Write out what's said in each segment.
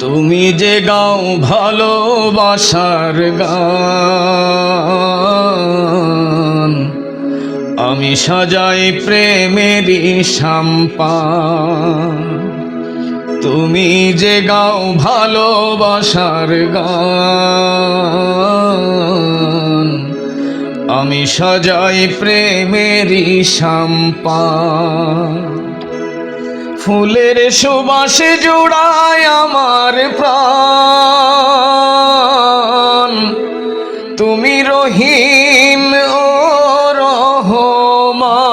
তুমি যে গাও ভালোবাসার গান, আমি সাজাই প্রেমেরই সাম্পান। তুমি যে গাও ভালোবাসার গান, আমি সাজাই প্রেমেরই সাম্পান। ফুলের সুবাসে জোড়ায় আমার প্রাণ, তুমি রহিম ও রহমান।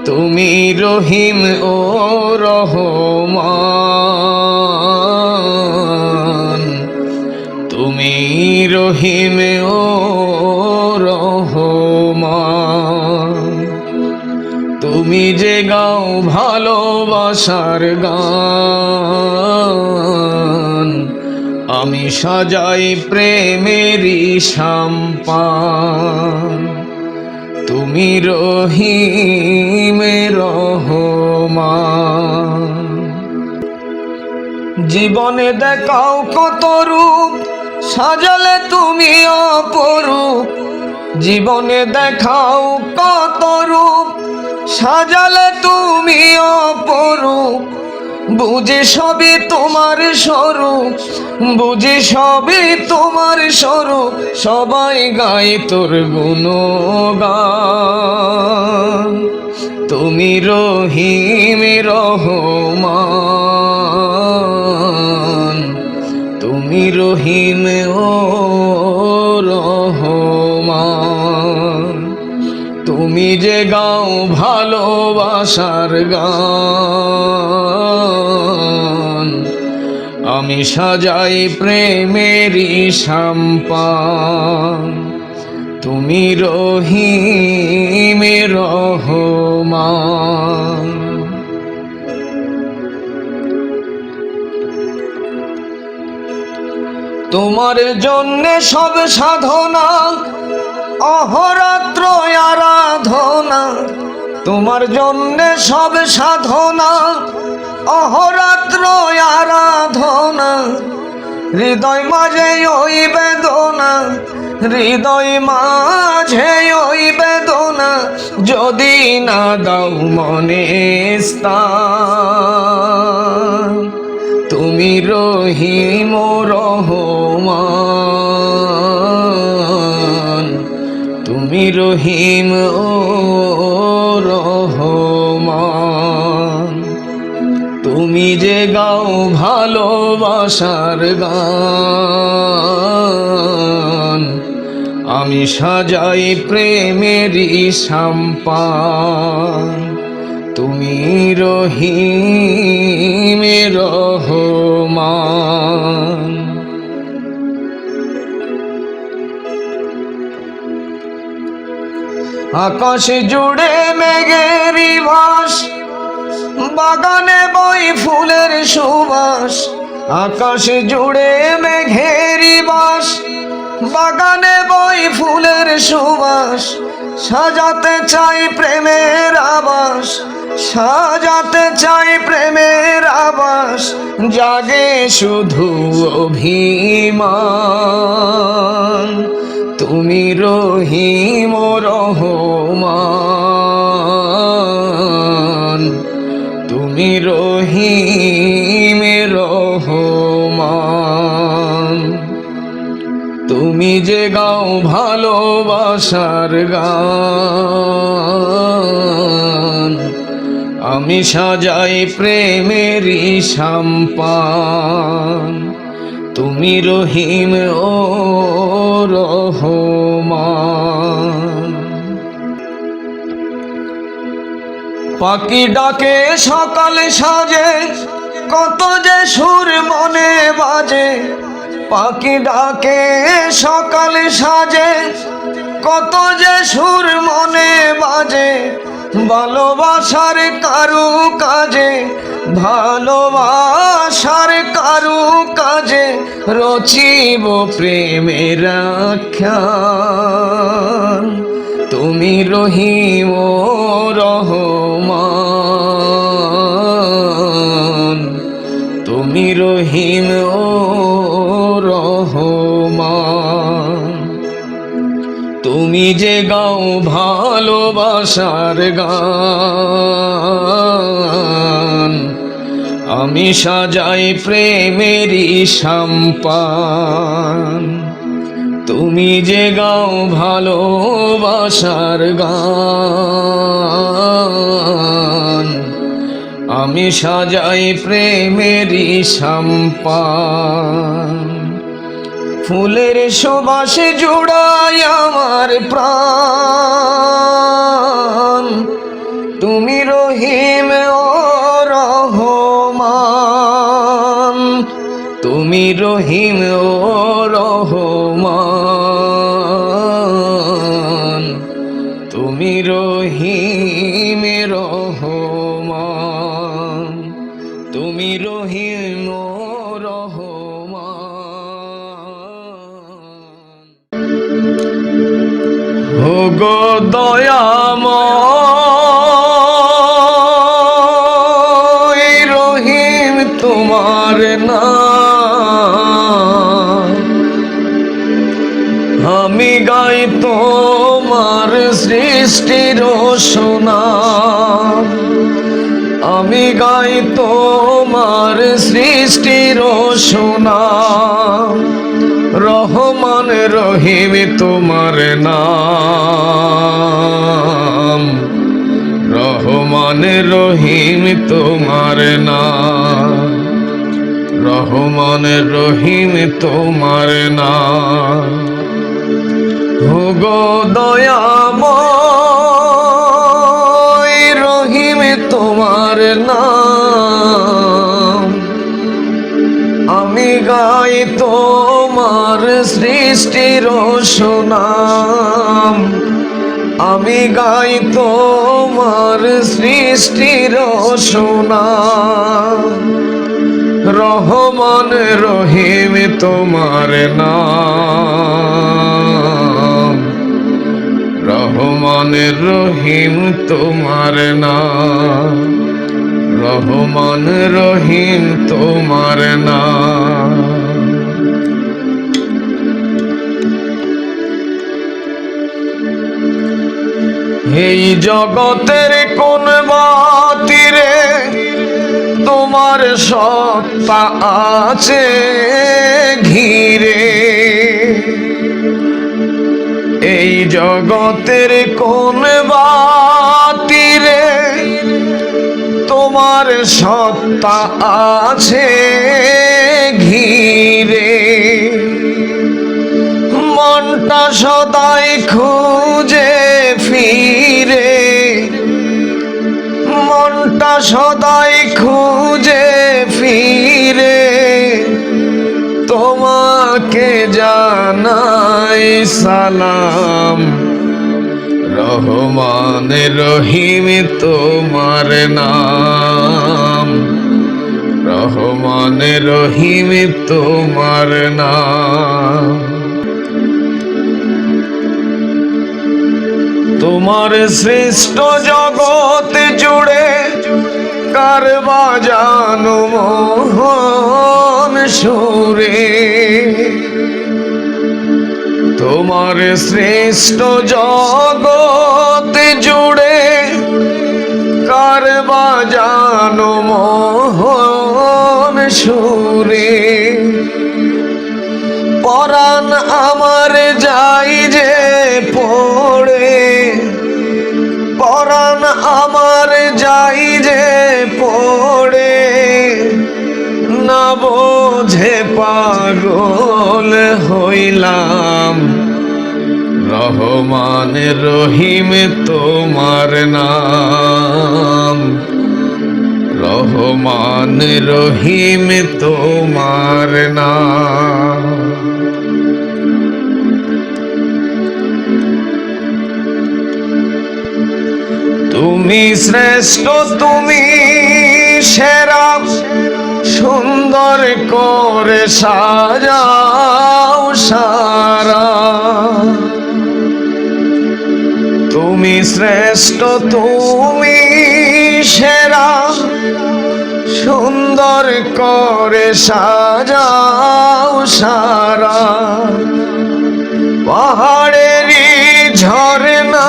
তুমি রহিম ও রহমান। তুমি রহিম ও রহমান। তুমি যে গাও ভালোবাসার গান, আমি সাজাই প্রেমেরই সাম্পান। তুমি রহিম রহমান। জীবনে দেখাও কত রূপ, সাজালে তুমি অপরূপ। জীবনে দেখাও কত রূপ, সাজালে তুমি অপরূপ। বুঝি সবই তোমার স্বরূপ, বুঝি সবই তোমার স্বরূপ। সবাই গায় তোর গুণগান। তুমি রহিম রহমান। তুমি রহিম ও রহমান। তুমি যে গাও ভালোবাসার গান, আমি সাজাই প্রেমেরই সাম্পান। তুমি রহিম রহমান। তোমার জন্যে সব সাধনা, অহরাত্র আরাধনা। তোমার জন্যে সব সাধনা, অহরাত্র আরাধনা। হৃদয় মাঝে ওই বেদনা, হৃদয় মাঝে ওই বেদনা। যদি না দাও মনে স্থান, তুমি রহিম রহমান। তুমি রহিম ও রহমান। তুমি যে গাও ভালোবাসার গান, আমি সাজাই প্রেমেরই সাম্পান। তুমি রহিম রহমান। আকাশ জুড়ে মেঘেরি ভাস, বাগানে বই ফুলের সুবাস। আকাশ জুড়ে মেঘেরি বাস, বাগানে বই ফুলের সুবাস। সাজাতে চাই প্রেমের আবাস, সাজাতে চাই প্রেমের আবাস। জাগে শুধু অভিমান। তুমি রহিম রহমান। তুমি রহিম রহমান। তুমি যে গাও ভালোবাসার গান, আমি সাজাই প্রেমেরই সাম্পান। তুমি রহিম ও রহমান। পাখি ডাকে সকালে সাজে, কত যে সুর মনে বাজে। পাখি ডাকে সকালে সাজে, কত যে সুর মনে বাজে। ভালোবাসার কারু কাজে, ভালোবাসার কারু কাজে। রচিব প্রেমের আখ্যান। তুমি রহিম রহমান। তুমি রহিম ও রহমান। তুমি যে গাও ভালোবাসার গান, আমি সাজাই প্রেমেরই সম্পান। তুমি যে গাও ভালোবাসার গান, আমি সাজাই প্রেমেরই সম্পান। ফুলের সুবাসে জুড়াই আমার প্রাণ, তুমি রহিম ও রহমান। তুমি রহিম ও রহমান, তুমি রহিম রহমান, তুমি রহিম ও রহমান। ওগো দয়াময় রহিম তোমার নাম, আমি গাই তোমার সৃষ্টির সুনাম। আমি গাই তোমার সৃষ্টির সুনাম। রহমান রহিম তোমার নাম, রহমান রহিম তোমার নাম, রহমান রহিম তোমার নাম। ওগো দয়াময় রহিম তোমার নাম, আমি গাই তোমার সৃষ্টির সুনাম। আমি গাই তোমার সৃষ্টির সুনাম। রহমান রহিম তোমার নাম, রহমান রহিম তোমার নাম, রহমান রহিম তোমার নাম। এই জগতের কোন বাতিরে তোমার সত্তা আছে ঘিরে। এই জগতের কোন বাতিরে তোমার সত্তা আছে ঘিরে। মনটা সদাই খুঁজে ফিরে, মনটা সদাই খুঁজে ফিরে, তোমাকে জানাই সালাম। রহমান রহিম তোমার নাম, রহমান রহিম তোমার নাম। তোমার সৃষ্ট জগৎ জুড়ে কার বাজানো মোহন সুরে। তোমার সৃষ্ট জগৎ জুড়ে কার বাজানো মোহন সুরে। পরাণ আমার যাই যে পড়ে, পরাণ আমার যাই যে পড়ে, না বোঝে পাগল হইলাম। রহমান রহিম তোমার নাম, রহমান রহিম তোমার নাম। তুমি শ্রেষ্ঠ, তুমি সেরা, সুন্দর করে সাজাও সারা। তুমি শ্রেষ্ঠ, তুমি সেরা, সুন্দর করে সাজাও সারা পাহাড়েরই ঝরনা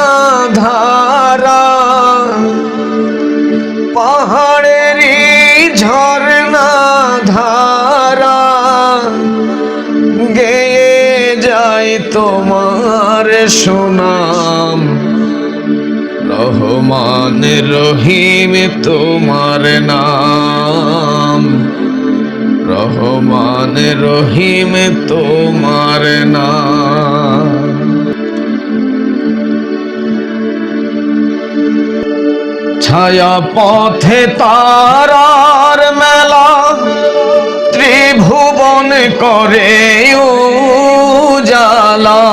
ধারা পাহাড়েরই ঝরনা ধারা গেয়ে যায় তোমার সুনাম রহমান রহিম তোমার নাম রহমান রহিম তোমার নাম ছায়া পথে তারার মেলা ত্রিভুবন করে উজালা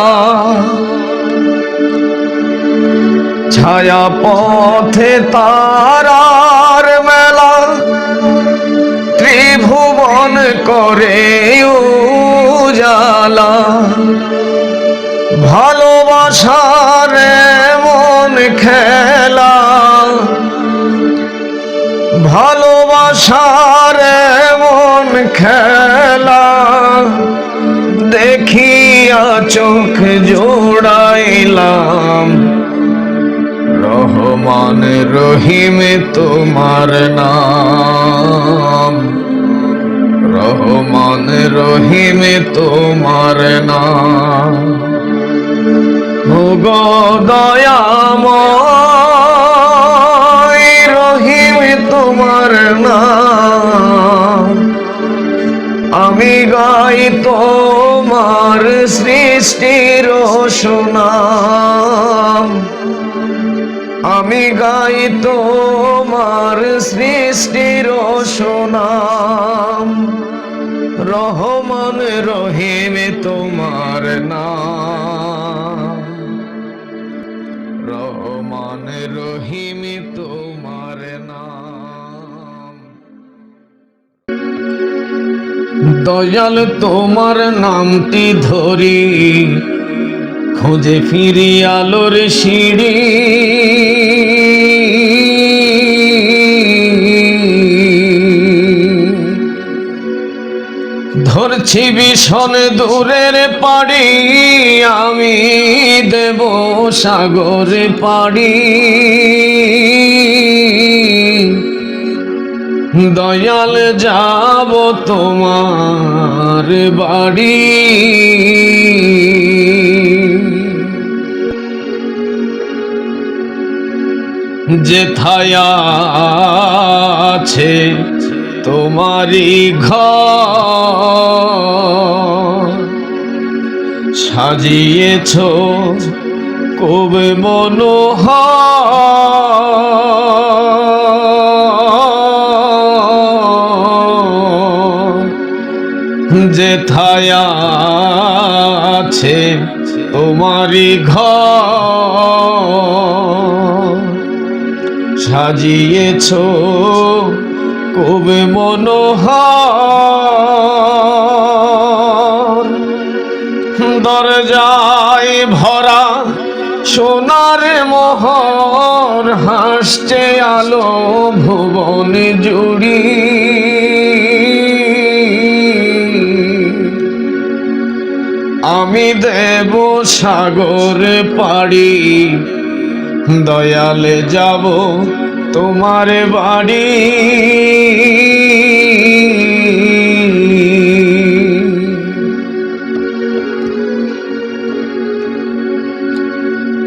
ছায়া পথে তারার মেলা ত্রিভুবন করে উজালা ভালোবাসার মন খেলা ভালোবাসার মন খেলা দেখিয়া চোখ জোড়াইলাম রহমান রহিম তোমার নাম রহমান রহিম তোমার নাম ও গো দয়াময় রহিম তোমার নাম আমি গাই তোমার সৃষ্টির সুনাম আমি গাই তোমার সৃষ্টির সুনাম রহমান রহিম তোমার নাম রহমান রহিম তোমার নাম দয়াল তোমার নামটি ধরি খোঁজে ফিরি আলোর সিঁড়ি ধরছি ভীষণ দূরের পাড়ি আমি দেব সাগরে পাড়ি দয়াল যাব তোমার বাড়ি যেথায় আছে তোমারি ঘর সাজিয়েছ খুব মনোহর যেথায় আছে তোমারি ঘর সাজিয়েছ খুব মনোহর দরজায় ভরা সোনার মোহর হাসছে আলো ভুবন জুড়ি আমি দেব সাগর পাড়ি দয়ালে যাব তোমার বাড়ি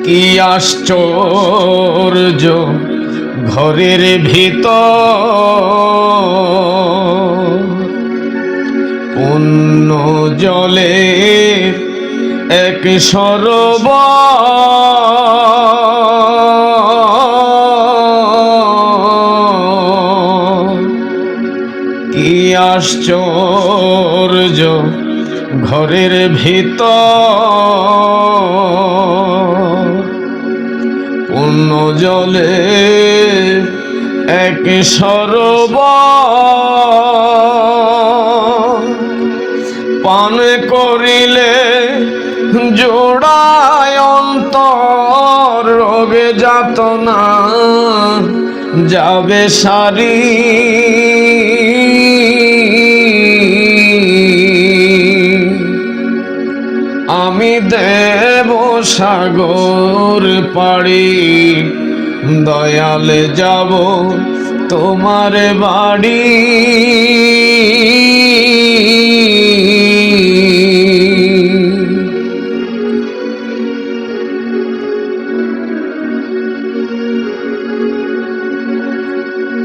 কি আশ্চর্য ঘরের ভিতর পুণ্য জলে এক সরোবর কি আশ্চর্য ঘরের ভিতর পুণ্য জলে এক সরোবর পান করিলে জোড়ায় অন্তর রোগে যাতনা যাবে সারি সাগর পাড়ি, দয়ালে যাব তোমার বাড়ি।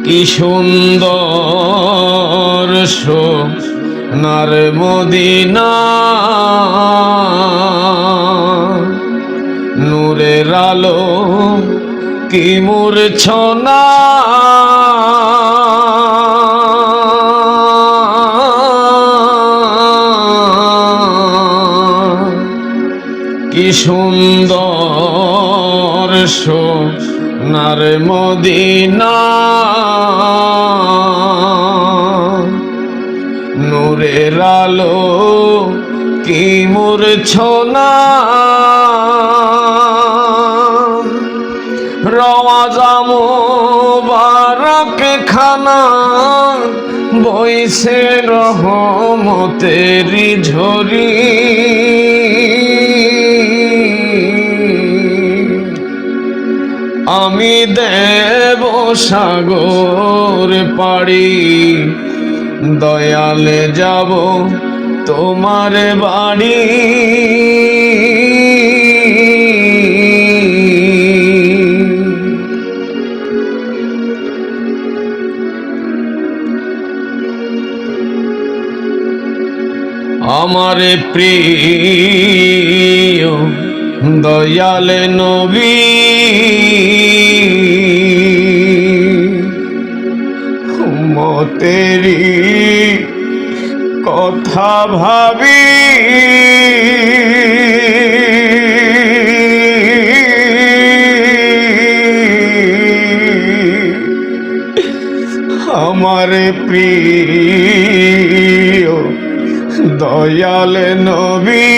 কি সুন্দর সোনার মদিনা, নূরের আলো কি মূর্ছনা, কি সুন্দর সোনার মদিনা, নূরের আলো কি মূর্ছনা, রওজা মুবারক খানা, বইছে রহমতের ঝরি। আমি দেব সাগর পাড়ি, দয়ালে যাব তোমার বাড়ি। আমার প্রিয় দয়ালে নবী, উম্মতেরি কথা ভাবি, আমার প্রিয় দয়াল নবী,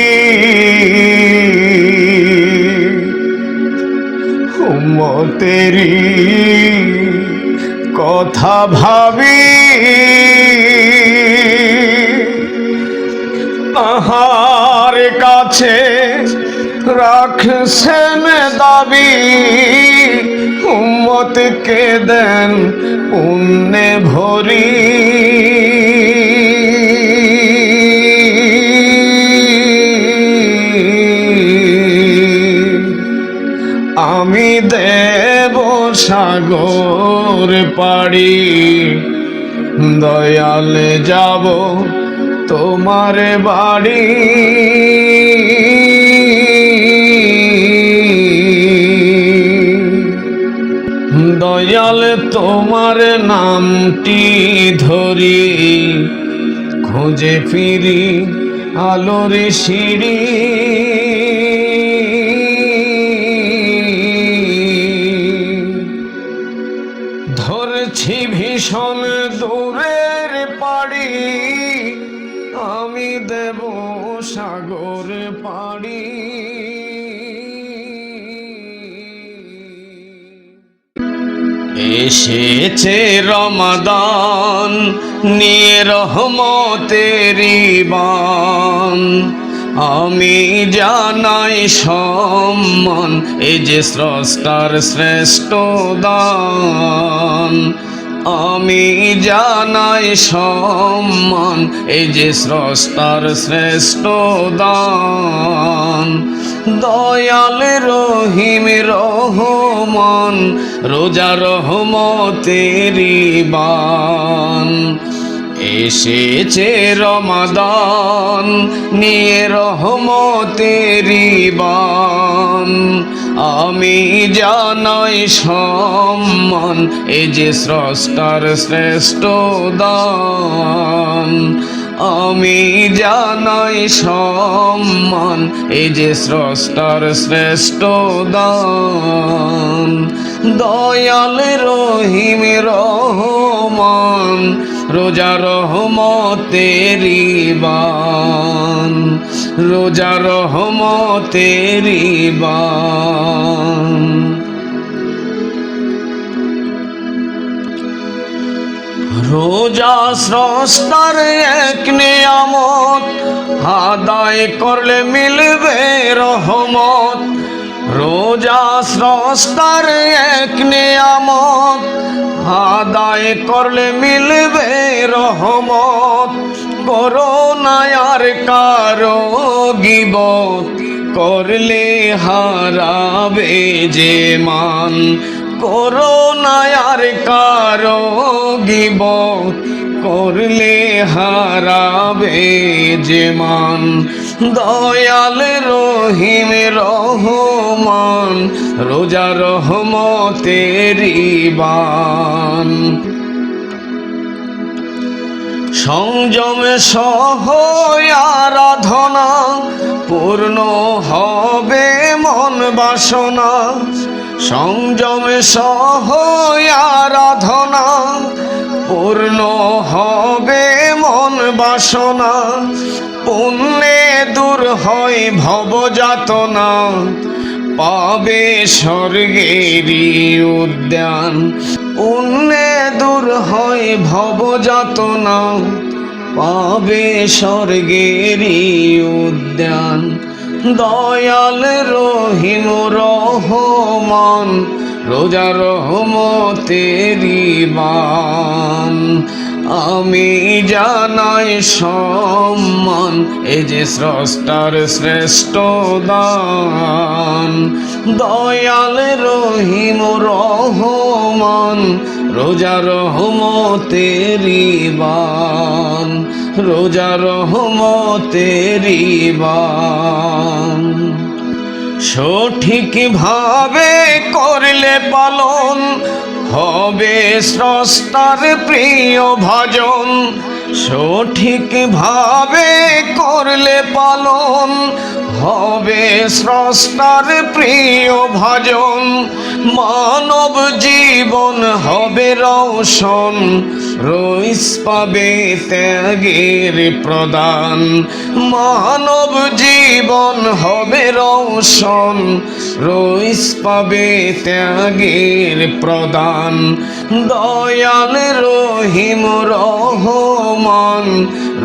উম্মতেরি কথা ভাবি, তাহার কাছে রাখছেন দাবি, উম্মতকে দেন পুণ্যে ভরি। আমি দেব সাগর পাড়ি, দয়ালে যাব তোমার বাড়ি। দয়াল তোমার নামটি ধরি, খুঁজে ফিরি আলোর সিঁড়ি। ধরছি ভীষণ দূরের পাড়ি, আমি দেব সাগর পাড়ি। এসেছে রমাদান নিয়ে রহমতেরি বান, আমি জানাই সম্মান, এই যে স্রষ্টার শ্রেষ্ঠ দান। আমি জানাই সম্মান, এই যে স্রষ্টার শ্রেষ্ঠ দান। দয়াল রহিম রহমান, রোজা রহমতেরি বান। এসেছে রমাদান নিয়ে রহমতেরি বান, আমি জানাই সম্মান, এই যে স্রষ্টার শ্রেষ্ঠ দান। আমি জানাই সম্মান, এই যে স্রষ্টার শ্রেষ্ঠ দান। দয়াল রহিম রহমান, রোজা রহমতেরি বান, রোজা রহমতেরি বান। রোজা স্রষ্টার এক নিয়ামত, আদায় করলে মিলবে রহমত। রোজা স্রষ্টার এক নিয়ামত, আদায় করলে মিলবে রহমত। করো না আর কারো গীবত, করলে হারাবে যে মান। করো না আর কারো গীবত, করলে হারাবে যে মান। দয়াল রহিম রহমান, রোজা রহমতেরি বান। সংযমে সহ আরাধনা, পূর্ণ হবে মন বাসনা। সংযমে সহ আরাধনা, পূর্ণ হবে মন বাসনা। পুণ্যে দূর হয় ভব যাতনা, পাবে স্বর্গেরই উদ্যান। পুণ্যে দূর হয় ভব যাতনা, পাবে স্বর্গেরই উদ্যান। দয়াল রহিম রহমান, রোজা রহমতেরি বান। আমি জানাই সম্মান, এ যে স্রষ্টার শ্রেষ্ঠ দান। দয়াল রহিম রহমান, রোজা রহমতেরি বান, রোজা রহমতেরি বান। সঠিক ভাবে করলে পালন, হবে স্রষ্টার প্রিয় ভজন। সঠিক ভাবে করলে পালন, হবে স্রষ্টার প্রিয় ভজন। মানব জীবন হবে রৌশন, রইস পাবে ত্যাগের প্রদান। মানব জীবন হবে রৌশন, রইস পাবে ত্যাগের প্রদান। দয়াল রহিম রহমান,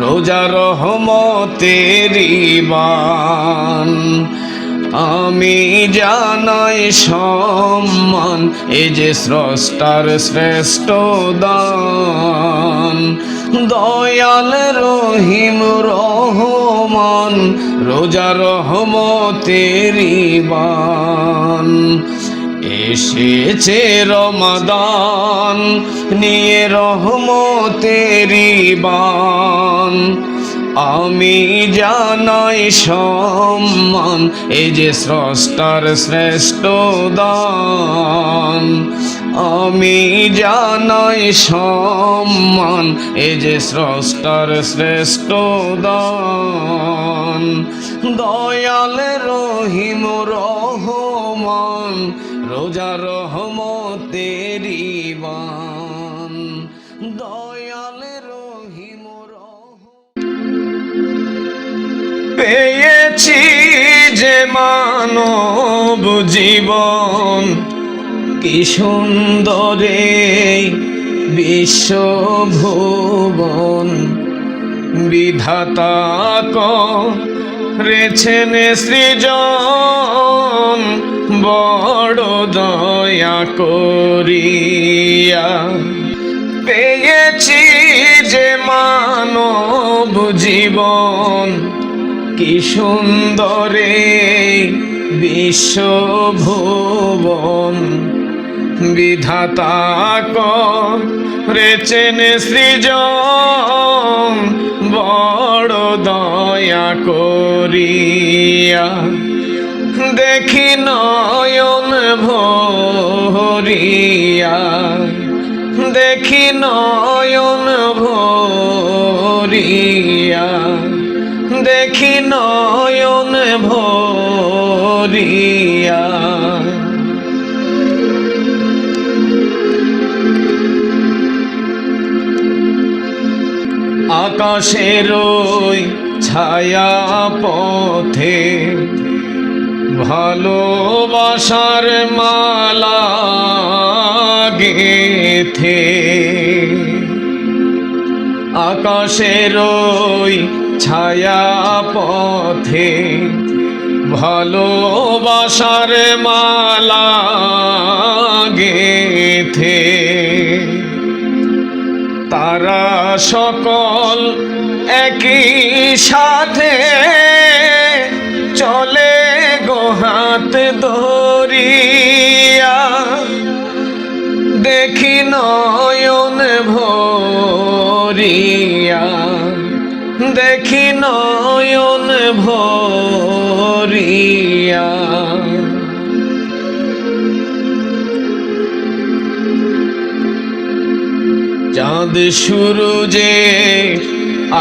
রোজা রহমতেরি বান। আমি জানাই সম্মান, এ যে স্রষ্টার শ্রেষ্ঠ দান। দয়াল রহিম রহমান, রোজা রহমতেরি বান। এসেছে রমাদান, নিয়ে রহমতেরি বান। আমি জানাই সম্মান, এই যে স্রষ্টার শ্রেষ্ঠ দান। আমি জানাই সম্মান, এই যে স্রষ্টার শ্রেষ্ঠ দান। দয়াল রহিম রহমান, রোজা রহমতেরি বান। দয়াল রহিম পেয়েছি যে মানব জীবন, কি সুন্দরে বিশ্বভুবন। বিধাতা করেছেন সৃজন, বড় দয়া করিয়া। পেয়েছি যে মানব জীবন, কি সুন্দরে বিশ্বভুবন। বিধাতা করেছেন সৃজন, বড় দয়া করিয়া। দেখি নয়ন ভরিয়া, দেখি নয়ন ভরিয়া, দেখি নয়ন ভরিয়া। আকাশের ওই ছায়া পথে ভালোবাসার মালা গেথে। আকাশের ওই ছায়া পথে ভালোবাসার মালা গেথে তারা সকল একই সাথে চলে গো হাত ধরিয়া, দেখি নয়ন ভরিয়া, দেখি নয়ন ভরিয়া। চাঁদ সূরজে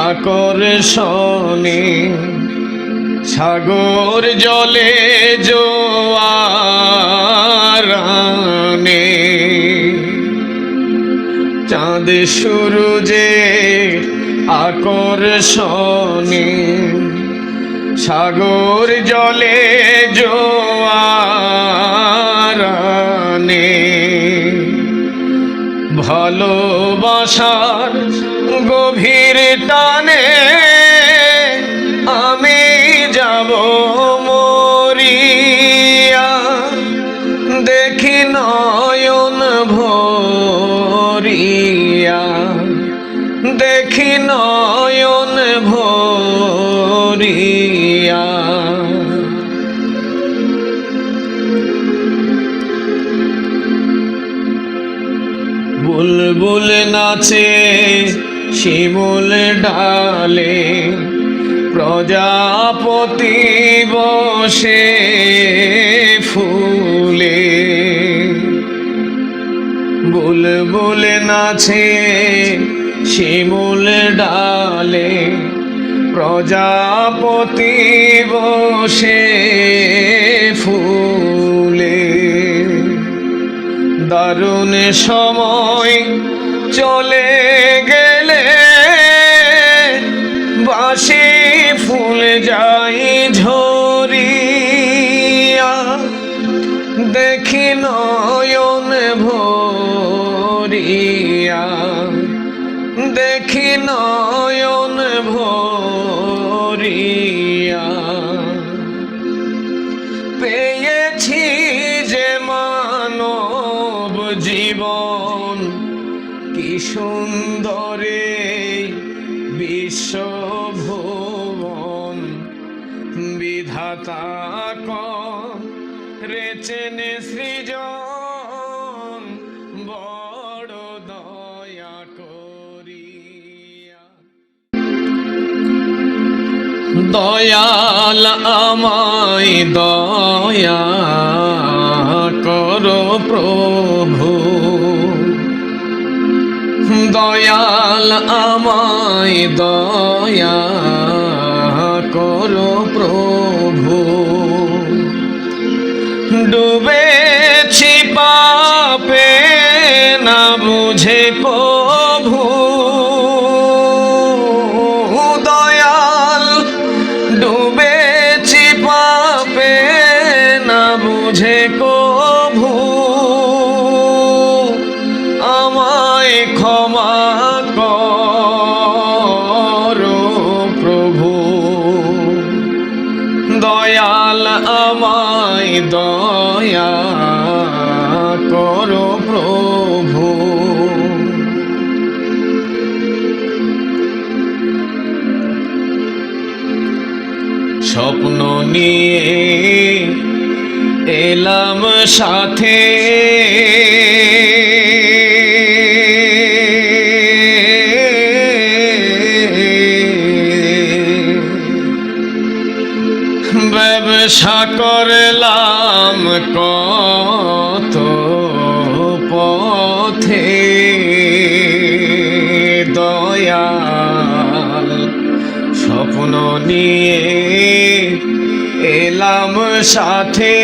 আকর্ষণে সাগর জলে জোয়ারানে, চাঁদ সূরজে আকর্ষণে সাগর জলে জোয়ারানে, ভালোবাসার গভীর টানে আমি যাব মরিয়া, দেখি নয়ন ভরিয়া, দেখি নয়ন ভরিয়া। বুলবুল নাচে শিমুল ডালে, প্রজাপতি বসে ফুলে, বুলবুল নাচে শিমুল ডালে, প্রজাপতি বসে ফুলে। দারুণ সময় চলে গেলে বাসি ফুল যাই ঝরিয়া, দেখি নয়ন ভরিয়া, দেখি নয়ন ভরিয়া। পেয়েছি যে মানব জীবন, কি সুন্দরে বিশ্বভুবন, বিধাতা করেছেন সৃজন, বড় দয়া করিয়া। দয়াল আমায় দয়া করো প্রভু, দয়াল আমায় দয়া করো প্রভু। ডুবেছি পাপে না বুঝে কভু, দয়াল ডুবেছি পাপে না বুঝে কভু, আমায় ক্ষমা করো প্রভু। দয়াল আমায় দয়া করো প্রভু। স্বপ্ন নিয়ে এলাম সাথে, ব্যবসা করলাম কত পথে, দয়াল স্বপ্ন নিয়ে এলাম সাথে,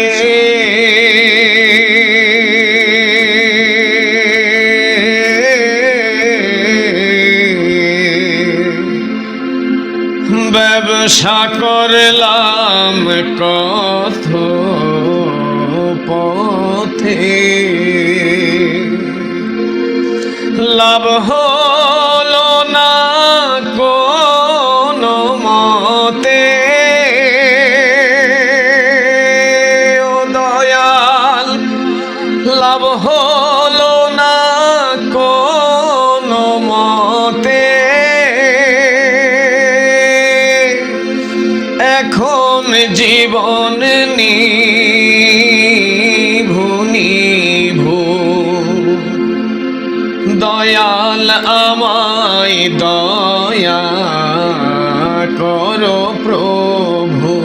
ব্যবসা করলাম কত পথে, লাভ হলো না কোনো মতে, এখন জীবন নিভু নিভু, দয়াল আমায় দয়া করো প্রভু।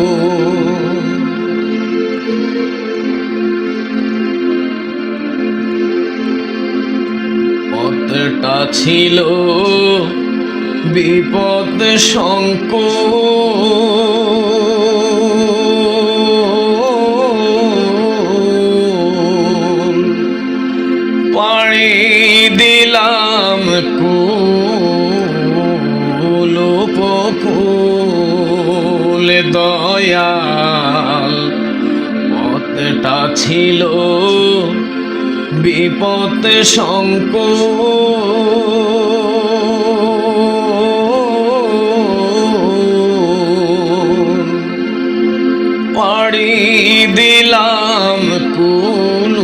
পথটা ছিল বিপদ সংকুল, পাড়ি দিলাম কুল উপকূল, দয়াল পথটা ছিল বিপদ সংকুল, পাড়ি দিলাম কুল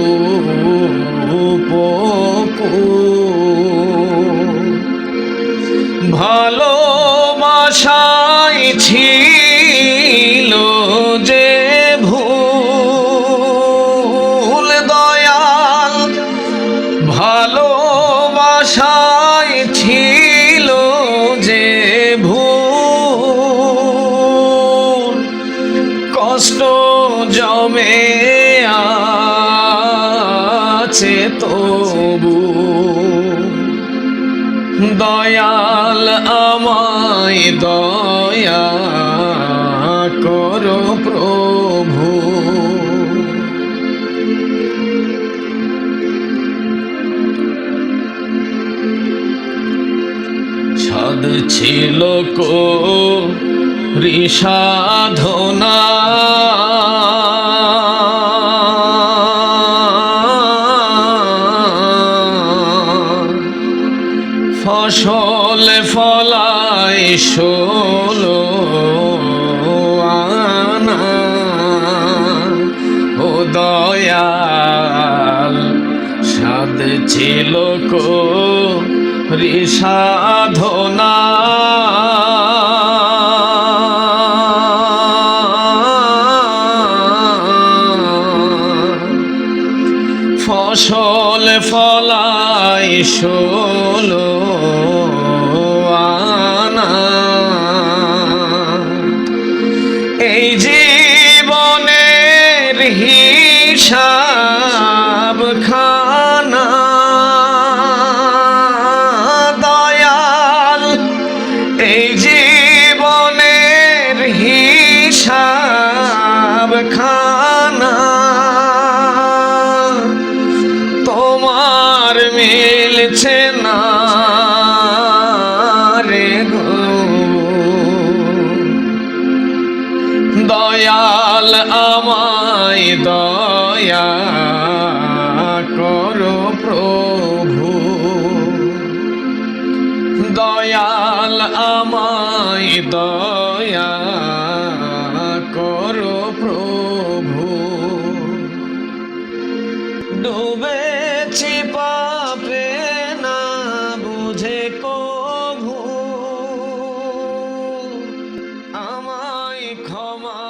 উপকূল। ভালোবাসায় ছিল যে ভুল, দয়াল ভালোবাসায় ছিল যে ভুল, কষ্ট জমে আছে তবু, দয়াল আমায় দয়া করো প্রভু। সাধ ছিল করি সাধনা, ফসল ফলায় 16 আনা, ও দয়াল সাধ ছিল করি সাধনা, ফসল ফলায় 16 আনা, এই জীবনের হিসাব খানা, দয়াল এই জীবনের হিসাব খানা, তোমার মিলছে না রে গো, দয়াল আমায় দয়া করো প্রভু। দয়াল আমায় দয়া করো প্রভু। ডুবেছি পাপে না বুঝে কভু, আমায় ক্ষমা